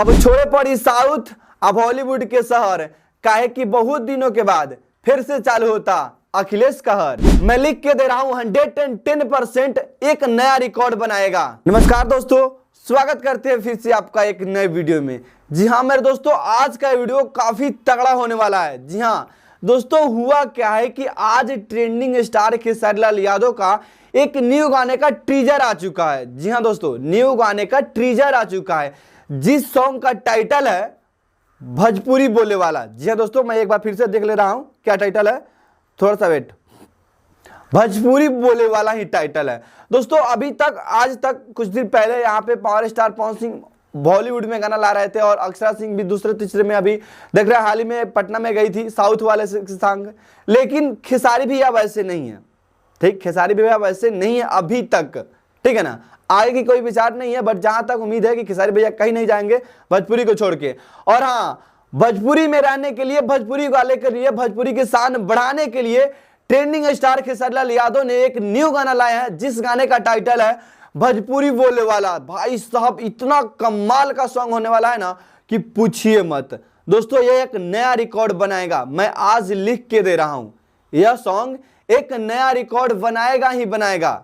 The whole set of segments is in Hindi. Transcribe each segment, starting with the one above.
अब छोड़े पड़ी साउथ, अब हॉलीवुड के शहर, काहे कि बहुत दिनों के बाद फिर से चालू होता अखिलेश कहर। मैं लिख के दे रहा हूं 110% एक नया रिकॉर्ड बनाएगा। नमस्कार दोस्तों, स्वागत करते हैं फिर से आपका एक नए वीडियो में। जी हाँ मेरे दोस्तों, आज का वीडियो काफी तगड़ा होने वाला है। जी हाँ दोस्तों, हुआ क्या है कि आज ट्रेंडिंग स्टार खेसारी लाल यादव का एक न्यू गाने का टीजर आ चुका है। जी हाँ दोस्तों, न्यू गाने का टीजर आ चुका है, जिस सॉन्ग का टाइटल है भोजपुरी बोले वाला। जी हाँ दोस्तों, मैं एक बार फिर से देख ले रहा हूं क्या टाइटल है, थोड़ा सा वेट। भोजपुरी बोले वाला ही टाइटल है दोस्तों। अभी तक आज तक कुछ दिन पहले यहाँ पे पावर स्टार पवन सिंह बॉलीवुड में गाना ला रहे थे और अक्षरा सिंह भी दूसरे तीसरे में अभी देख रहे हैं। हाल ही में पटना में गई थी साउथ वाले सॉन्ग, लेकिन खेसारी भी अब वैसे नहीं है। ठीक, खेसारी भी अब वैसे नहीं है अभी तक, ठीक है ना। आगे की कोई विचार नहीं है, बट जहां तक उम्मीद है कि खेसारी भैया कहीं नहीं जाएंगे भोजपुरी को छोड़ के। और हाँ, भोजपुरी में रहने के लिए, भोजपुरी वाले के लिए, भोजपुरी की शान बढ़ाने के लिए ट्रेंडिंग स्टार खेसारी लाल यादव ने एक न्यू गाना लाया है, जिस गाने का टाइटल है भोजपुरी बोले वाला। भाई साहब, इतना कमाल का सॉन्ग होने वाला है ना कि पूछिए मत दोस्तों। ये एक नया रिकॉर्ड बनाएगा, मैं आज लिख के दे रहा हूं। यह सॉन्ग एक नया रिकॉर्ड बनाएगा ही बनाएगा,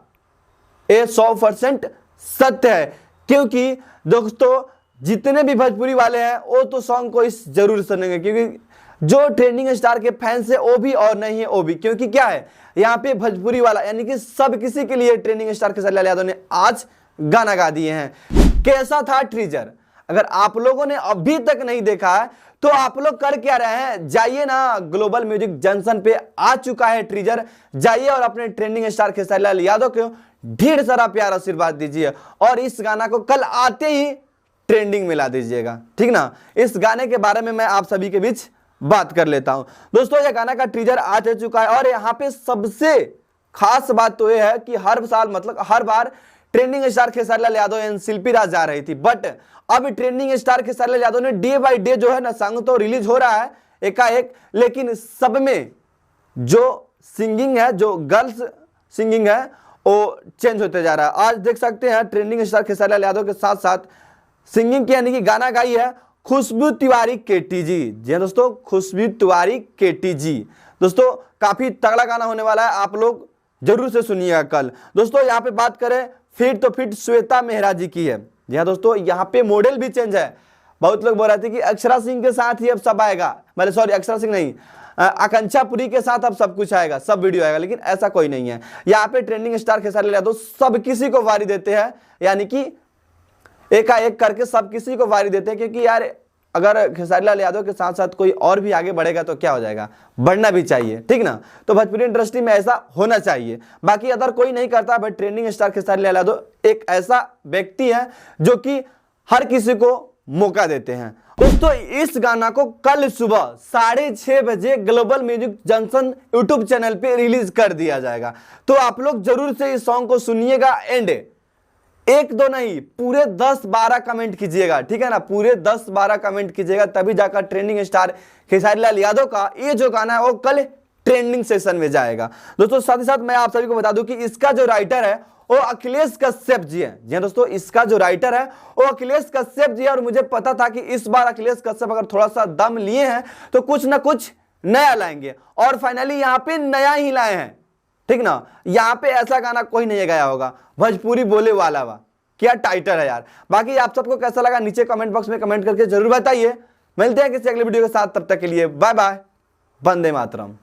ये 100% सत्य है। क्योंकि दोस्तों जितने भी भोजपुरी वाले हैं वो तो सॉन्ग को इस जरूर सुनेंगे, क्योंकि जो ट्रेंडिंग स्टार के फैंस है वो भी और नहीं है वो भी। क्योंकि क्या है, यहाँ पे भोजपुरी वाला यानी कि सब किसी के लिए ट्रेंडिंग स्टार खेसारी लाल यादव ने आज गाना गा दिए हैं। कैसा था टीजर, अगर आप लोगों ने अभी तक नहीं देखा है तो आप लोग कर क्या रहे हैं, जाइए ना, ग्लोबल म्यूजिक जंक्शन पे आ चुका है टीजर। जाइए और अपने ट्रेंडिंग स्टार खेसारी लाल यादव को ढेर सारा प्यार आशीर्वाद दीजिए और इस गाना को कल आते ही ट्रेंडिंग में ला दीजिएगा, ठीक ना। इस गाने के बारे में मैं आप सभी के बीच बात कर लेता हूं दोस्तों। यह गाना का टीजर आ चुका है और यहाँ पे सबसे खास बात तो यह है कि हर साल मतलब हर बार trending star Khesari Lal Yadav and Shilpi Raj जा रही थी, बट अब ट्रेंडिंग स्टार खेसारी लाल यादव ने डे बाय डे जो है ना सॉन्ग तो रिलीज हो रहा है एकाएक, लेकिन सब में जो सिंगिंग है, जो गर्ल्स सिंगिंग है वो चेंज होते जा रहा है। आज देख सकते हैं ट्रेंडिंग स्टार खेसारी लाल यादव के साथ साथ सिंगिंग की यानी कि गाना गाई है खुशबू तिवारी केटी जी। जी हाँ दोस्तों, खुशबू तिवारी केटी जी। दोस्तों काफी तगड़ा गाना होने वाला है, आप लोग जरूर से सुनिएगा कल। दोस्तों यहाँ पे बात करें फिट तो फिट श्वेता मेहरा जी की है। जी हाँ दोस्तों, यहाँ पे मॉडल भी चेंज है। बहुत लोग बोल रहे थे कि अक्षरा सिंह के साथ ही अब सब आएगा, मतलब सॉरी अक्षरा सिंह नहीं, आकांक्षा पुरी के साथ अब सब कुछ आएगा, सब वीडियो आएगा, लेकिन ऐसा कोई नहीं है। यहाँ पे ट्रेंडिंग स्टार खेसारी लाल यादव सब किसी को वारी देते हैं, यानी कि एकाएक करके सब किसी को वारी देते हैं। क्योंकि यार अगर खेसारी लाल यादव के साथ साथ कोई और भी आगे बढ़ेगा तो क्या हो जाएगा, बढ़ना भी चाहिए, ठीक ना। तो भोजपुरी इंडस्ट्री में ऐसा होना चाहिए। बाकी अदर कोई नहीं करता, but trending star Khesari Lal Yadav एक ऐसा व्यक्ति है जो कि हर किसी को मौका देते हैं। दोस्तों इस गाना को कल सुबह 6:30 बजे global music junction YouTube channel पे रिलीज कर दिया जाएगा। तो आप लोग जरूर से इस सॉन्ग को सुनिएगा एंड एक दो नहीं पूरे 10-12 कमेंट कीजिएगा, ठीक है ना। पूरे 10-12 कमेंट कीजिएगा, तभी जाकर ट्रेंडिंग स्टार खेसारी लाल यादव का ये जो गाना है वो कल ट्रेंडिंग सेशन में जाएगा। दोस्तों साथ ही साथ मैं आप सभी को बता दूं कि इसका जो राइटर है वो अखिलेश कश्यप जी है। जी दोस्तों, इसका जो राइटर है वो अखिलेश कश्यप जी है। और मुझे पता था कि इस बार अखिलेश कश्यप अगर थोड़ा सा दम लिए हैं तो कुछ ना कुछ नया लाएंगे, और फाइनली यहाँ पे नया ही लाए हैं, ठीक ना। यहाँ पे ऐसा गाना कोई नहीं गाया होगा, भोजपुरी बोले वाला वा। क्या टाइटल है यार। बाकी आप सबको कैसा लगा नीचे कमेंट बॉक्स में कमेंट करके जरूर बताइए। मिलते हैं किसी अगले वीडियो के साथ, तब तक के लिए बाय बाय, वंदे मातरम।